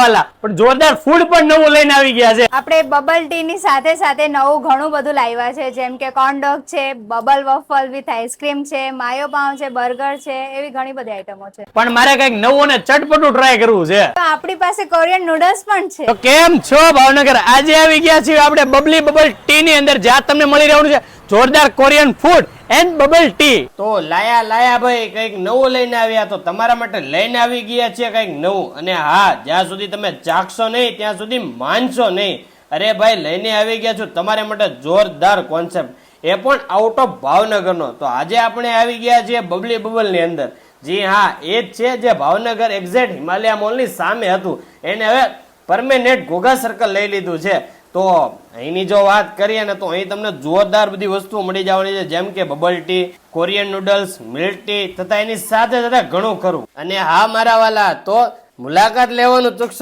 વાલા, પણ જોરદાર ફૂડ પણ નવું લઈને આવી ગયા છે. આપણે બબલ ટી ની સાથે સાથે નવું ઘણું બધું લાવ્યા છે, જેમ કે કોર્ન ડોગ છે, બબલ વફલ વિથ આઈસ્ક્રીમ છે, માયો પાઉં છે, બર્ગર છે, એવી ઘણી બધી આઈટમો છે. પણ મારે કઈક નવું અને ચટપટું ટ્રાય કરવું છે. તો આપણી પાસે કોરિયન નૂડલ્સ પણ છે. તો કેમ છો ભાવનગર? આજે આવી ગયા છીએ આપણે બબલી બબલ ટી ની અંદર, જ્યાં તમને મળી રહેવાનું છે જોરદાર Korean food and bubble T. તો લાયા ભાઈ કઈક નવું લઈને આવ્યા, તો તમારા માટે લઈને આવી ગયા છે કઈક નવું. અને હા, જ્યાં સુધી તમે ચાખશો નહીં ત્યાં સુધી માનશો નહીં. અરે ભાઈ, લઈને આવી ગયા છું તમારા માટે જોરદાર કોન્સેપ્ટ, એ પણ આઉટ ઓફ ભાવનગરનો. તો આજે આપણે આવી ગયા છીએ બબલી બબલ ની અંદર. જી હા, એ જ છે જે ભાવનગર એક્ઝેક્ટ હિમાલયા મોલ ની સામે હતું, એને હવે પરમેનન્ટ ઘોઘા સર્કલ લઈ લીધું છે. તો અહીંની જો વાત કરીએ ને, તો અહીં તમને જોરદાર બધી વસ્તુઓ મળી જવાની છે, જેમ કે bubble T, Korean noodles, milk T તથા એની સાથે સાથે ઘણું ખરું. અને હા મારા વાલા, તો મુલાકાત લેવાનું ચૂકશો